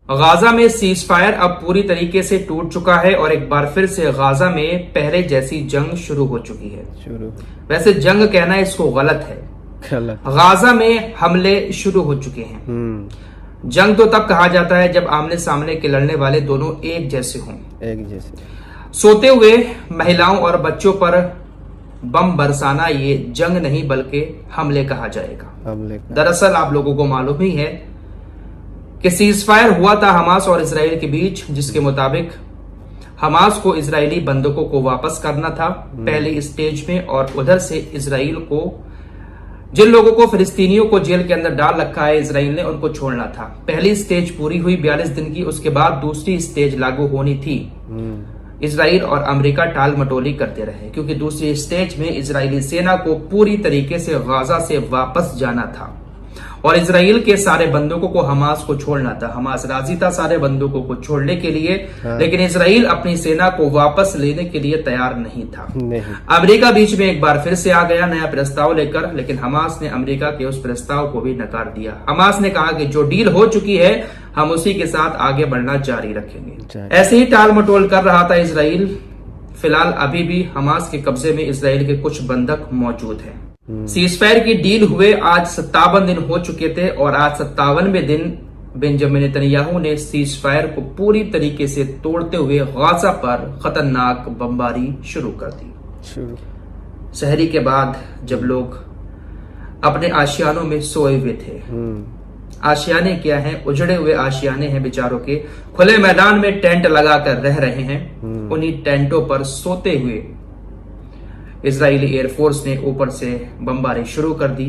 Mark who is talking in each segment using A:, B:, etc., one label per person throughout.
A: Gaza में cease fire अब पूरी तरीके से टूट चुका है और एक बार फिर से गाजा में पहले जैसी जंग शुरू हो चुकी है। वैसे जंग कहना इसको गलत है, गाजा में हमले शुरू हो चुके हैं। जंग तो तब कहा जाता है जब आमने सामने के लड़ने वाले दोनों एक जैसे हों। सोते हुए महिलाओं और बच्चों पर बम बरसाना ये जंग नहीं बल्कि हमले कहा जाएगा। दरअसल आप लोगों को मालूम ही है कि सीज फायर हुआ था हमास और इजराइल के बीच, जिसके मुताबिक हमास को इजरायली बंधकों को वापस करना था पहले स्टेज में, और उधर से इजराइल को जिन लोगों को फिलिस्तीनियों को जेल के अंदर डाल रखा है इजराइल ने, उनको छोड़ना था। पहली स्टेज पूरी हुई 42 दिन की, उसके बाद दूसरी स्टेज लागू होनी थी। इजराइल और अमेरिका टाल मटोली करते रहे क्योंकि दूसरी स्टेज में इजरायली सेना को पूरी तरीके से गाजा से वापस जाना था और इजराइल के सारे बंदूकों को हमास को छोड़ना था। हमास राजी था सारे बंदूकों को छोड़ने के लिए, लेकिन इजराइल अपनी सेना को वापस लेने के लिए तैयार नहीं था। अमेरिका बीच में एक बार फिर से आ गया नया प्रस्ताव लेकर, लेकिन हमास ने अमेरिका के उस प्रस्ताव को भी नकार दिया। हमास ने कहा कि जो डील हो चुकी है हम उसी के साथ आगे बढ़ना जारी रखेंगे। ऐसे ही टाल मटोल कर रहा था इजराइल। फिलहाल अभी भी हमास के कब्जे में इजराइल के कुछ बंधक मौजूद हैं। सीजफायर की डील हुए आज 57 दिन हो चुके थे और आज 57वें दिन बेंजामिन नेतन्याहू ने सीजफायर को पूरी तरीके से तोड़ते हुए गाजा पर खतरनाक बमबारी शुरू कर दी। सहरी के बाद जब लोग अपने आशियानों में सोए हुए थे, आशियाने क्या हैं, उजड़े हुए आशियाने हैं बेचारों के, खुले मैदान में टेंट लगाकर रह रहे हैं। उन्हीं टेंटों पर सोते हुए इजरायली एयरफोर्स ने ऊपर से बमबारी शुरू कर दी।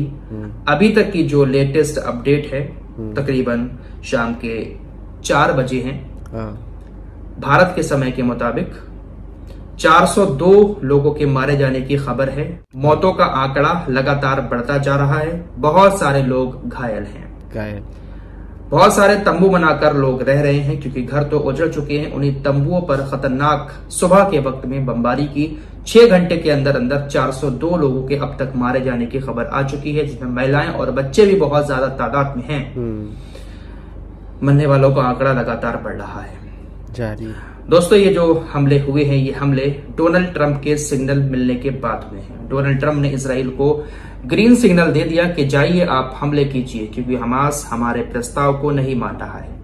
A: अभी तक की जो लेटेस्ट अपडेट है तकरीबन शाम के 4 बजे हैं भारत के समय के मुताबिक। 402 लोगों के मारे जाने की खबर है। मौतों का आंकड़ा लगातार बढ़ता जा रहा है। बहुत सारे लोग घायल हैं। बहुत सारे तंबू बनाकर लोग रह रहे हैं क्योंकि घर तो उजड़ चुके हैं। उन्हीं तंबुओं पर खतरनाक सुबह के वक्त में बमबारी की। 6 घंटे के अंदर अंदर 402 लोगों के अब तक मारे जाने की खबर आ चुकी है, जिसमें महिलाएं और बच्चे भी बहुत ज्यादा तादाद में हैं। मरने वालों का आंकड़ा लगातार बढ़ रहा है जारी। दोस्तों, ये जो हमले हुए हैं, ये हमले डोनाल्ड ट्रंप के सिग्नल मिलने के बाद हुए हैं। डोनाल्ड ट्रंप ने इजराइल को ग्रीन सिग्नल दे दिया कि जाइए आप हमले कीजिए, क्योंकि हमास हमारे प्रस्ताव को नहीं मान रहा है।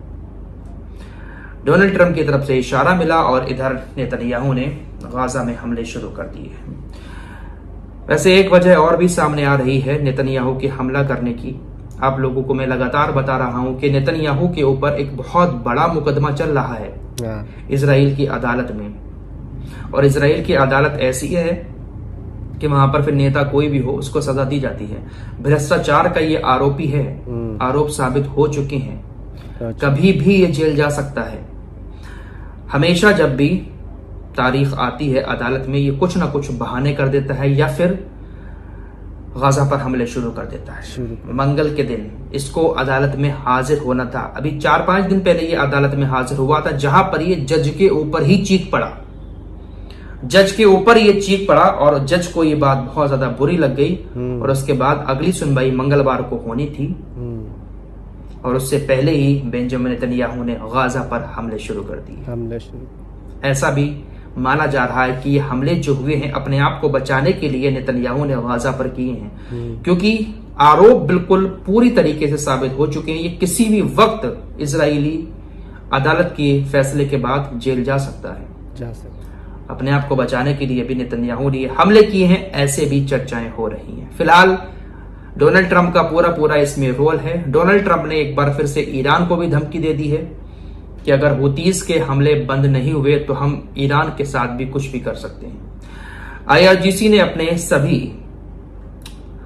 A: डोनाल्ड ट्रंप की तरफ से इशारा मिला और इधर नेतन्याहू ने गाजा में हमले शुरू कर दिए। वैसे एक वजह और भी सामने आ रही है नेतन्याहू के हमला करने की। आप लोगों को मैं लगातार बता रहा हूं कि नेतन्याहू के ऊपर एक बहुत बड़ा मुकदमा चल रहा है इजराइल की अदालत में, और इजराइल की अदालत ऐसी है कि वहां पर फिर नेता कोई भी हो उसको सजा दी जाती है। भ्रष्टाचार का ये आरोपी है, आरोप साबित हो चुके हैं, कभी भी ये जेल जा सकता है। हमेशा जब भी तारीख आती है अदालत में, ये कुछ ना कुछ बहाने कर देता है या फिर गाजा पर हमले शुरू कर देता है। मंगल के दिन इसको अदालत में हाजिर होना था। अभी 4-5 दिन पहले ये अदालत में हाजिर हुआ था, जहां पर ये जज के ऊपर ही चीख पड़ा। जज के ऊपर ये चीख पड़ा और जज को ये बात बहुत ज्यादा बुरी लग गई और उसके बाद अगली सुनवाई मंगलवार को होनी थी और उससे पहले ही बेंजामिन नेतन्याहू ने गाजा पर हमले शुरू कर दिए। ऐसा भी माना जा रहा है कि ये हमले जो हुए हैं अपने आप को बचाने के लिए नेतन्याहू ने गाजा पर किए हैं, क्योंकि आरोप बिल्कुल पूरी तरीके से साबित हो चुके हैं। ये किसी भी वक्त इजरायली अदालत के फैसले के बाद जेल जा सकता है। अपने आप को बचाने के लिए भी नेतन्याहू ने हमले किए हैं, ऐसे भी चर्चाएं हो रही हैं। फिलहाल डोनाल्ड ट्रंप का पूरा इसमें रोल है। डोनाल्ड ट्रंप ने एक बार फिर से ईरान को भी धमकी दे दी है कि अगर हुतीस के हमले बंद नहीं हुए तो हम ईरान के साथ भी कुछ भी कर सकते हैं। IRGC ने अपने सभी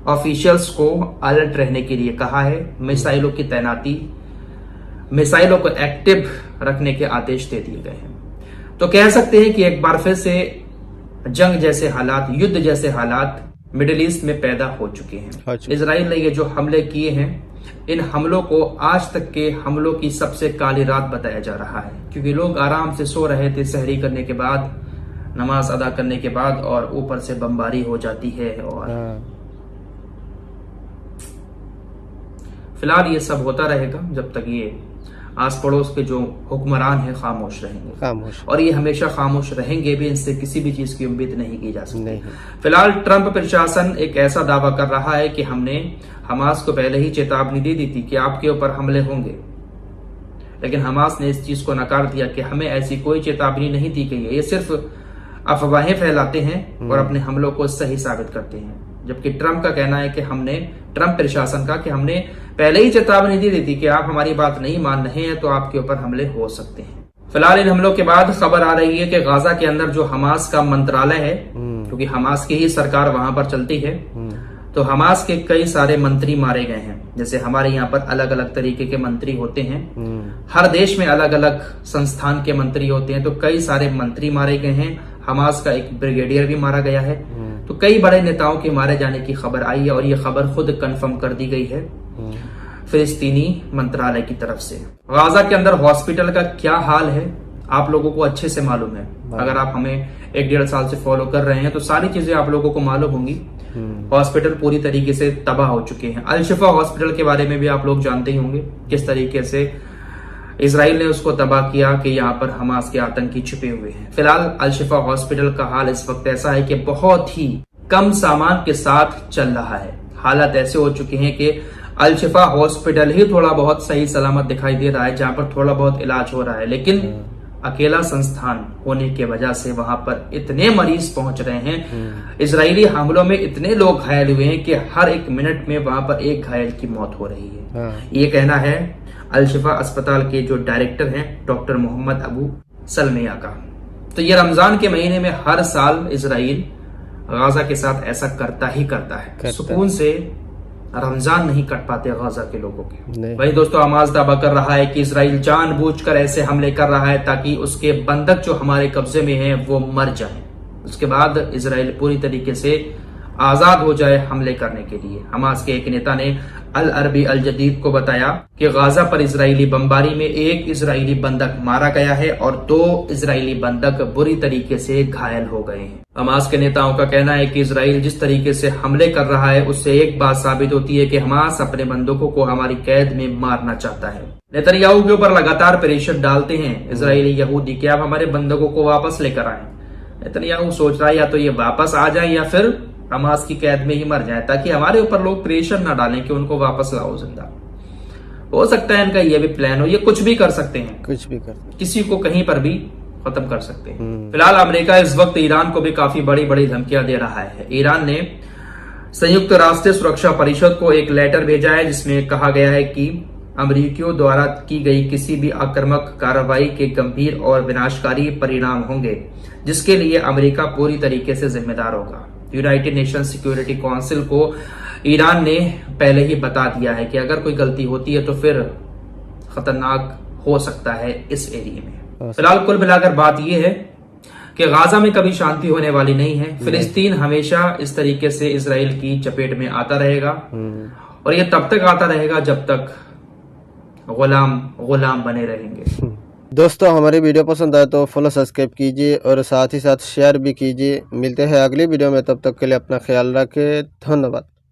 A: ऑफिशियल्स को अलर्ट रहने के लिए कहा है। मिसाइलों की तैनाती, मिसाइलों को एक्टिव रखने के आदेश दे दिए गए हैं। तो कह सकते हैं कि एक बार फिर से जंग जैसे हालात, युद्ध जैसे हालात मिडिल ईस्ट में पैदा हो चुके हैं। इजराइल ने ये जो हमले किए हैं, इन हमलों को आज तक के हमलों की सबसे काली रात बताया जा रहा है, क्योंकि लोग आराम से सो रहे थे सहरी करने के बाद, नमाज अदा करने के बाद, और ऊपर से बमबारी हो जाती है। और फिलहाल ये सब होता रहेगा जब तक ये आस पड़ोस के जो हुक्मरान हैं खामोश रहेंगे, और ये हमेशा खामोश रहेंगे भी, इनसे किसी भी चीज की उम्मीद नहीं की जा सकती। फिलहाल ट्रंप प्रशासन एक ऐसा दावा कर रहा है कि हमने हमास को पहले ही चेतावनी दे दी थी कि आपके ऊपर हमले होंगे, लेकिन हमास ने इस चीज को नकार दिया कि हमें ऐसी कोई चेतावनी नहीं दी गई है, ये सिर्फ अफवाहें फैलाते हैं और अपने हमलों को सही साबित करते हैं। जबकि ट्रंप का कहना है कि ट्रंप प्रशासन का कि हमने पहले ही चेतावनी दी थी कि आप हमारी बात नहीं मान रहे हैं तो आपके ऊपर हमले हो सकते हैं। फिलहाल इन हमलों के बाद खबर आ रही है कि गाजा के अंदर जो हमास का मंत्रालय है, क्योंकि हमास की ही सरकार वहां पर चलती है, तो हमास के कई सारे मंत्री मारे गए हैं। जैसे हमारे यहाँ पर अलग अलग तरीके के मंत्री होते हैं, हर देश में अलग अलग संस्थान के मंत्री होते हैं, तो कई सारे मंत्री मारे गए हैं। हमास का एक ब्रिगेडियर भी मारा गया है, तो कई बड़े नेताओं के मारे जाने की खबर आई है और ये खबर खुद कंफर्म कर दी गई है फिलिस्तीनी मंत्रालय की तरफ से। गाजा के अंदर हॉस्पिटल का क्या हाल है आप लोगों को अच्छे से मालूम है। अगर आप हमें 1-1.5 साल से फॉलो कर रहे हैं तो सारी चीजें आप लोगों को मालूम होंगी। हॉस्पिटल पूरी तरीके से तबाह हो चुके हैं। अल शिफा हॉस्पिटल के बारे में भी आप लोग जानते ही होंगे, किस तरीके से इजराइल ने उसको तबाह किया कि यहाँ पर हमास के आतंकी छिपे हुए हैं। फिलहाल अल शिफा हॉस्पिटल का हाल इस वक्त ऐसा है कि बहुत ही कम सामान के साथ चल रहा है। हालात ऐसे हो चुके हैं कि अल शिफा हॉस्पिटल ही थोड़ा बहुत सही सलामत दिखाई दे रहा है, जहां पर थोड़ा बहुत इलाज हो रहा है, लेकिन अकेला संस्थान होने की वजह से वहां पर इतने मरीज पहुंच रहे हैं। इजरायली हमलों में इतने लोग घायल हुए हैं कि हर 1 मिनट में वहां पर एक घायल की मौत हो रही है। ये कहना है अल शिफा अस्पताल के जो डायरेक्टर हैं डॉक्टर मोहम्मद अबू सलमिया का। तो ये रमजान के महीने में हर साल इजराइल गाजा के साथ ऐसा करता है। सुकून से रमजान नहीं कट पाते गाजा के लोगों के। वही दोस्तों, हमास दावा कर रहा है कि इजराइल जानबूझकर ऐसे हमले कर रहा है ताकि उसके बंधक जो हमारे कब्जे में हैं वो मर जाएं। उसके बाद इजराइल पूरी तरीके से आजाद हो जाए हमले करने के लिए। हमास के एक नेता ने अल अरबी अल जदीद को बताया कि गाजा पर इजरायली बमबारी में 1 इजरायली बंधक मारा गया है और 2 इजरायली बंधक बुरी तरीके से घायल हो गए हैं। हमास के नेताओं का कहना है कि इजराइल जिस तरीके से हमले कर रहा है उससे एक बात साबित होती है कि हमास अपने बंधकों को हमारी कैद में मारना चाहता है। नेतन्याहू के ऊपर लगातार प्रेशर डालते हैं इजरायली यहूदी कि आप हमारे बंधकों को वापस लेकर आए। नेतन्याहू सोच रहा है या तो ये वापस आ जाए या फिर हमास की कैद में ही मर जाए, ताकि हमारे ऊपर लोग प्रेशर ना डालें कि उनको वापस लाओ जिंदा। हो सकता है इनका ये भी प्लान हो, ये कुछ भी कर सकते हैं, किसी को कहीं पर भी खत्म कर सकते हैं। फिलहाल अमेरिका इस वक्त ईरान को भी काफी बड़ी बड़ी धमकियां दे रहा है। ईरान ने संयुक्त राष्ट्र सुरक्षा परिषद को एक लेटर भेजा है जिसमें कहा गया है कि अमेरिकियों द्वारा की गई किसी भी आक्रामक कार्रवाई के गंभीर और विनाशकारी परिणाम होंगे, जिसके लिए अमेरिका पूरी तरीके से जिम्मेदार होगा। यूनाइटेड नेशन सिक्योरिटी काउंसिल को ईरान ने पहले ही बता दिया है कि अगर कोई गलती होती है तो फिर खतरनाक हो सकता है इस एरिया में। फिलहाल कुल मिलाकर बात यह है कि गाजा में कभी शांति होने वाली नहीं है। फिलिस्तीन हमेशा इस तरीके से इजराइल की चपेट में आता रहेगा और ये तब तक आता रहेगा जब तक गुलाम बने रहेंगे।
B: दोस्तों, हमारी वीडियो पसंद आए तो फॉलो सब्सक्राइब कीजिए और साथ ही साथ शेयर भी कीजिए। मिलते हैं अगली वीडियो में, तब तक के लिए अपना ख्याल रखें। धन्यवाद।